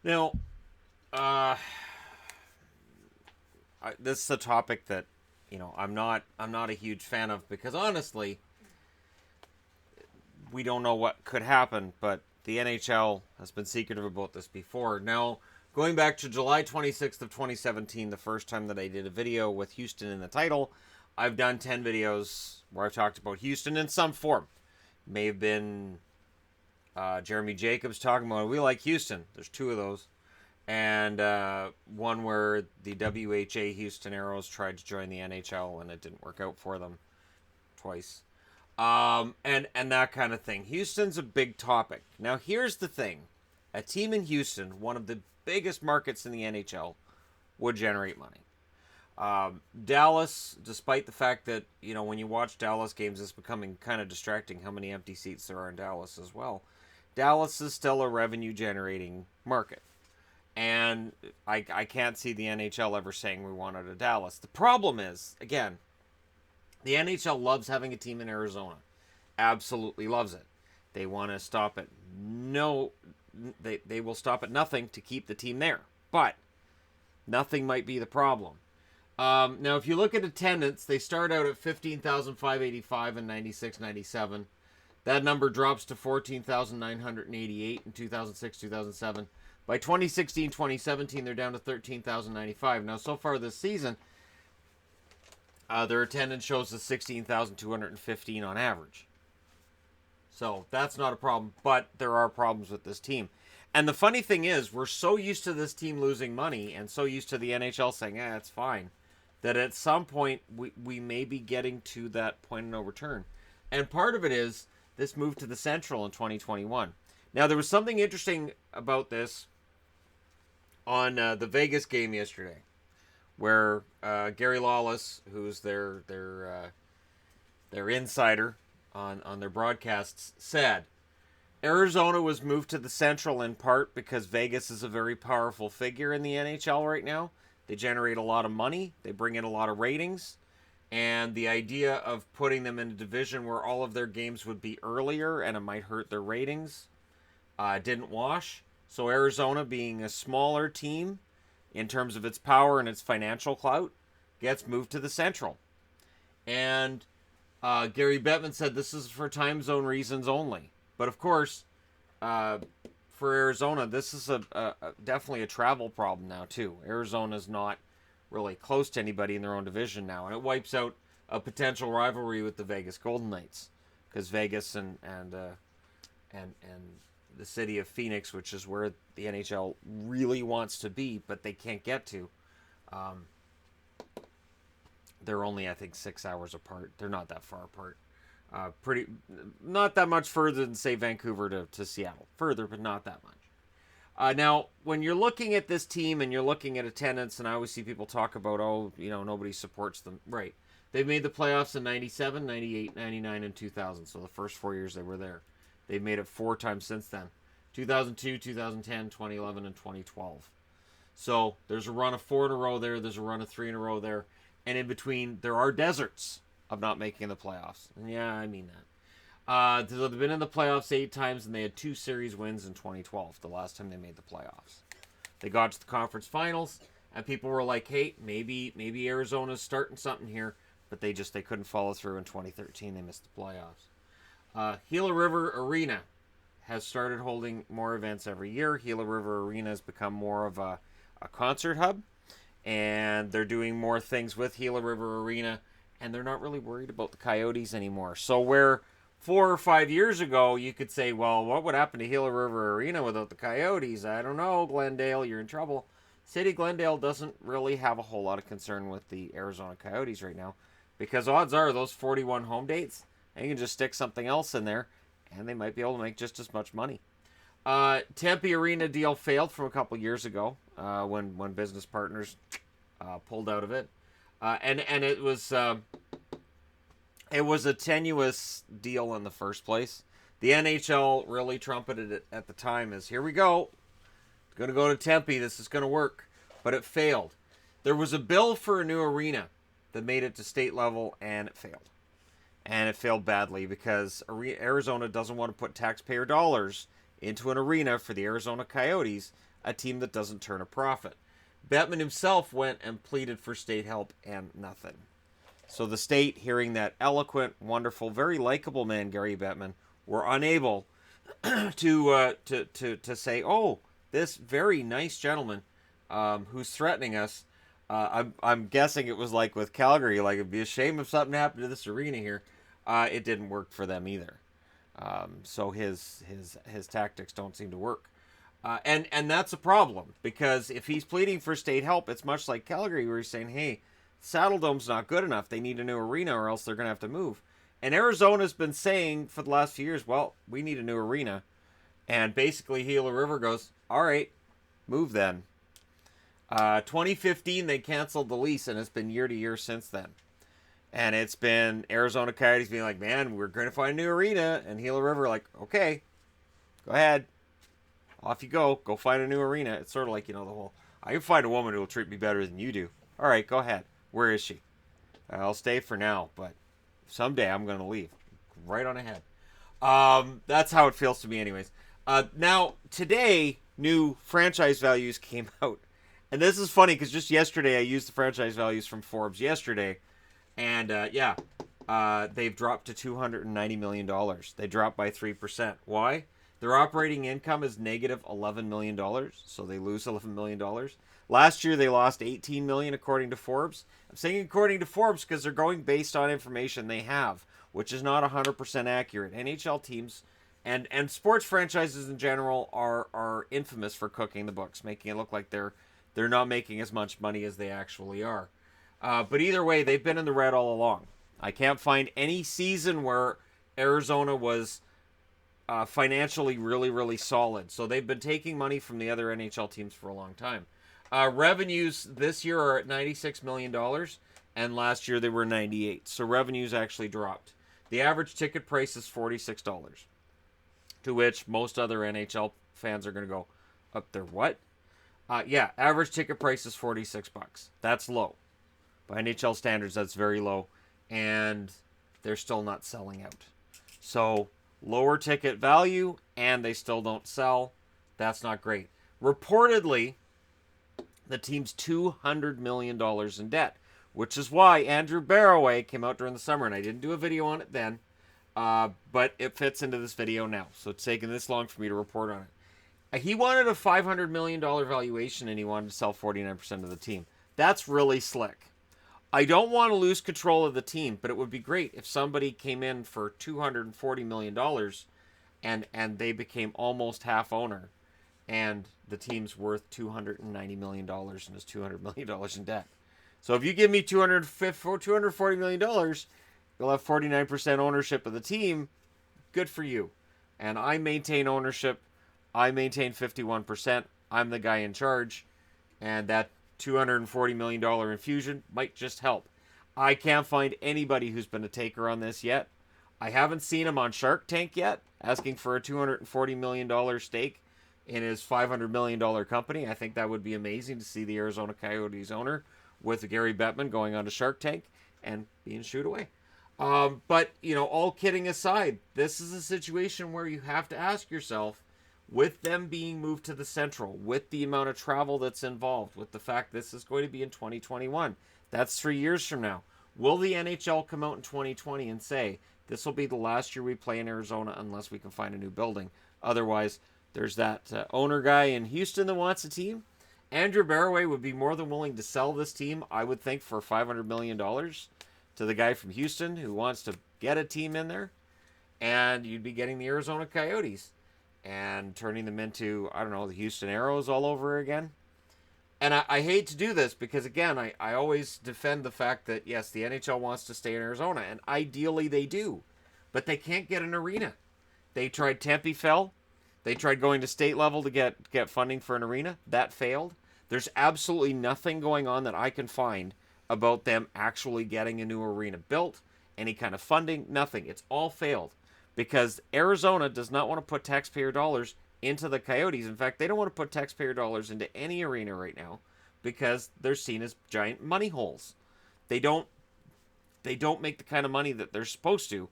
Now, uh, this is a topic that I'm not a huge fan of because honestly, we don't know what could happen. But the NHL has been secretive about this before. Now, going back to July 26th of 2017, the first time that I did a video with Houston in the title, I've done 10 videos where I've talked about Houston in some form. May have been Jeremy Jacobs talking about we like Houston. There's two of those. And one where the WHA Houston Aeros tried to join the NHL and it didn't work out for them twice. And that kind of thing. Houston's a big topic. Now, here's the thing: a team in Houston, one of the biggest markets in the NHL, would generate money. Dallas, despite the fact that when you watch Dallas games, it's becoming kind of distracting how many empty seats there are in Dallas as well. Dallas is still a revenue generating market. And I can't see the NHL ever saying we want out of Dallas. The problem is, again, the NHL loves having a team in Arizona. Absolutely loves it. They want to stop at no, they will stop at nothing to keep the team there. But nothing might be the problem. Now, if you look at attendance, they start out at 15,585 in 96-97. That number drops to 14,988 in 2006-2007. By 2016-2017, they're down to 13,095. Now, so far this season, their attendance shows us 16,215 on average. So that's not a problem, but there are problems with this team. And the funny thing is, we're so used to this team losing money and so used to the NHL saying, it's fine, that at some point we may be getting to that point of no return. And part of it is this move to the Central in 2021. Now, there was something interesting about this on the Vegas game yesterday, where Gary Lawless, who's their insider on their broadcasts, said Arizona was moved to the Central in part because Vegas is a very powerful figure in the NHL right now. They generate a lot of money, they bring in a lot of ratings, and the idea of putting them in a division where all of their games would be earlier and it might hurt their ratings didn't wash. So Arizona, being a smaller team in terms of its power and its financial clout, gets moved to the Central. And Gary Bettman said this is for time zone reasons only. But of course, for Arizona, this is definitely a travel problem now too. Arizona's not really close to anybody in their own division now, and it wipes out a potential rivalry with the Vegas Golden Knights, because Vegas and the city of Phoenix, which is where the NHL really wants to be, but they can't get to. They're only, I think, 6 hours apart. They're not that far apart. Pretty, not that much further than, say, Vancouver to Seattle. Further, but not that much. Now, when you're looking at this team and you're looking at attendance, and I always see people talk about, nobody supports them. Right. They've made the playoffs in 97, 98, 99, and 2000. So the first 4 years they were there. They've made it 4 times since then. 2002, 2010, 2011, and 2012. So there's a run of 4 in a row there. There's a run of 3 in a row there. And in between, there are deserts of not making the playoffs. And yeah, I mean that. They've been in the playoffs 8 times, and they had 2 series wins in 2012, the last time they made the playoffs. They got to the conference finals, and people were like, hey, maybe Arizona's starting something here, but they couldn't follow through in 2013. They missed the playoffs. Gila River Arena has started holding more events every year. Gila River Arena has become more of a concert hub, and they're doing more things with Gila River Arena, and they're not really worried about the Coyotes anymore. So where 4 or 5 years ago you could say, well, what would happen to Gila River Arena without the Coyotes? I don't know, Glendale, you're in trouble. City Glendale doesn't really have a whole lot of concern with the Arizona Coyotes right now, because odds are those 41 home dates, and you can just stick something else in there, and they might be able to make just as much money. Tempe Arena deal failed from a couple years ago when business partners pulled out of it, and it was a tenuous deal in the first place. The NHL really trumpeted it at the time as, here we go, it's going to go to Tempe, this is going to work, but it failed. There was a bill for a new arena that made it to state level, and it failed. And it failed badly because Arizona doesn't want to put taxpayer dollars into an arena for the Arizona Coyotes a team that doesn't turn a profit. Bettman himself went and pleaded for state help and nothing. So the state, hearing that eloquent, wonderful, very likable man, Gary Bettman, were unable to say, oh, this very nice gentleman who's threatening us. I'm guessing it was like with Calgary, like it'd be a shame if something happened to this arena here. It didn't work for them either. So his tactics don't seem to work. And that's a problem, because if he's pleading for state help, it's much like Calgary, where he's saying, hey, Saddle Dome's not good enough. They need a new arena or else they're going to have to move. And Arizona's been saying for the last few years, well, we need a new arena. And basically Gila River goes, all right, move then. 2015, they canceled the lease, and it's been year to year since then. And it's been Arizona Coyotes being like, man, we're going to find a new arena. And Gila River like, okay, go ahead. Off you go. Go find a new arena. It's sort of like, the whole, I can find a woman who will treat me better than you do. All right, go ahead. Where is she? I'll stay for now, but someday I'm going to leave. Right on ahead. That's how it feels to me anyways. Now, today, new franchise values came out. And this is funny because just yesterday I used the franchise values from Forbes yesterday. And, they've dropped to $290 million. They dropped by 3%. Why? Their operating income is negative $11 million, so they lose $11 million. Last year, they lost $18 million, according to Forbes. I'm saying according to Forbes because they're going based on information they have, which is not 100% accurate. NHL teams and sports franchises in general are infamous for cooking the books, making it look like they're not making as much money as they actually are. But either way, they've been in the red all along. I can't find any season where Arizona was financially really, really solid. So they've been taking money from the other NHL teams for a long time. Revenues this year are at $96 million, and last year they were $98. So revenues actually dropped. The average ticket price is $46, to which most other NHL fans are going to go, up there what? Yeah, average ticket price is $46. That's low. By NHL standards, that's very low, and they're still not selling out. So lower ticket value, and they still don't sell. That's not great. Reportedly, the team's $200 million in debt, which is why Andrew Barroway came out during the summer, and I didn't do a video on it then, but it fits into this video now, so it's taken this long for me to report on it. He wanted a $500 million valuation, and he wanted to sell 49% of the team. That's really slick. I don't want to lose control of the team, but it would be great if somebody came in for $240 million and they became almost half owner, and the team's worth $290 million and is $200 million in debt. So if you give me $240 million, you'll have 49% ownership of the team. Good for you. And I maintain ownership. I maintain 51%. I'm the guy in charge. And that $240 million infusion might just help. I can't find anybody who's been a taker on this yet. I haven't seen him on Shark Tank yet, asking for a $240 million stake in his $500 million company. I think that would be amazing to see the Arizona Coyotes owner with Gary Bettman going on to Shark Tank and being shooed away. But, all kidding aside, this is a situation where you have to ask yourself, with them being moved to the Central, with the amount of travel that's involved, with the fact this is going to be in 2021, that's 3 years from now. Will the NHL come out in 2020 and say, this will be the last year we play in Arizona unless we can find a new building? Otherwise, there's that owner guy in Houston that wants a team. Andrew Barroway would be more than willing to sell this team, I would think, for $500 million to the guy from Houston who wants to get a team in there. And you'd be getting the Arizona Coyotes and turning them into, the Houston Aeros all over again. And I hate to do this because, again, I always defend the fact that, yes, the NHL wants to stay in Arizona, and ideally they do, but they can't get an arena. They tried Tempe fell. They tried going to state level to get funding for an arena. That failed. There's absolutely nothing going on that I can find about them actually getting a new arena built, any kind of funding, nothing. It's all failed. Because Arizona does not want to put taxpayer dollars into the Coyotes. In fact, they don't want to put taxpayer dollars into any arena right now because they're seen as giant money holes. They don't make the kind of money that they're supposed to,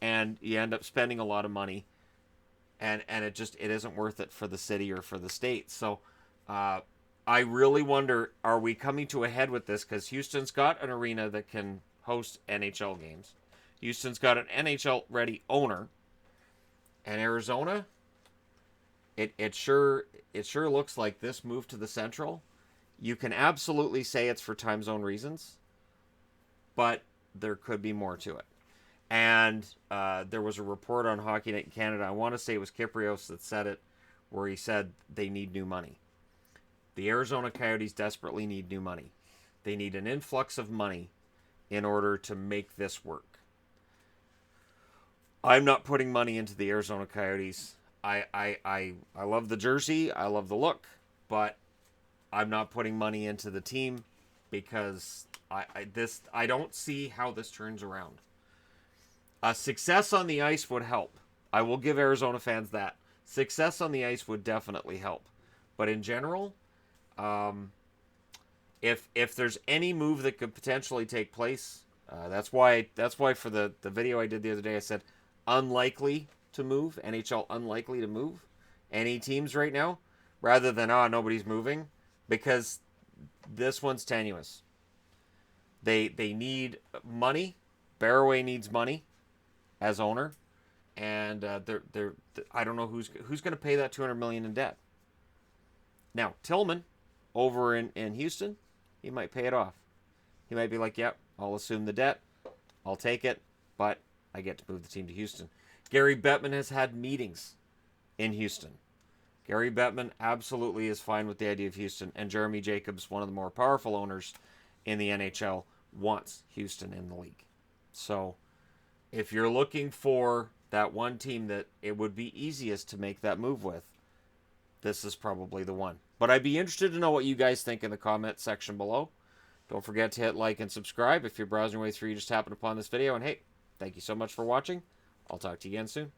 and you end up spending a lot of money, and it isn't worth it for the city or for the state. So Uh, I really wonder, are we coming to a head with this? Because Houston's got an arena that can host NHL games. Houston's got an NHL ready owner, and Arizona, it sure looks like this move to the Central. You can absolutely say it's for time zone reasons, but there could be more to it. And there was a report on Hockey Night in Canada. I want to say it was Kyprios that said it, where he said they need new money. The Arizona Coyotes desperately need new money. They need an influx of money in order to make this work. I'm not putting money into the Arizona Coyotes. I love the jersey. I love the look. But I'm not putting money into the team because I don't see how this turns around. Success on the ice would help. I will give Arizona fans that. Success on the ice would definitely help. But in general, if there's any move that could potentially take place, that's why for the video I did the other day I said unlikely to move, NHL unlikely to move any teams right now, rather than nobody's moving, because this one's tenuous. They need money. Barroway needs money as owner, and they're I don't know who's going to pay that $200 million in debt. Now Tillman over in Houston, he might pay it off. He might be like, yep, I'll assume the debt. I'll take it, but I get to move the team to Houston. Gary Bettman has had meetings in Houston. Gary Bettman absolutely is fine with the idea of Houston, and Jeremy Jacobs, one of the more powerful owners in the NHL, wants Houston in the league. So if you're looking for that one team that it would be easiest to make that move with, this is probably the one. But I'd be interested to know what you guys think in the comment section below. Don't forget to hit like and subscribe if you're browsing your way through, you just happened upon this video. And hey, thank you so much for watching. I'll talk to you again soon.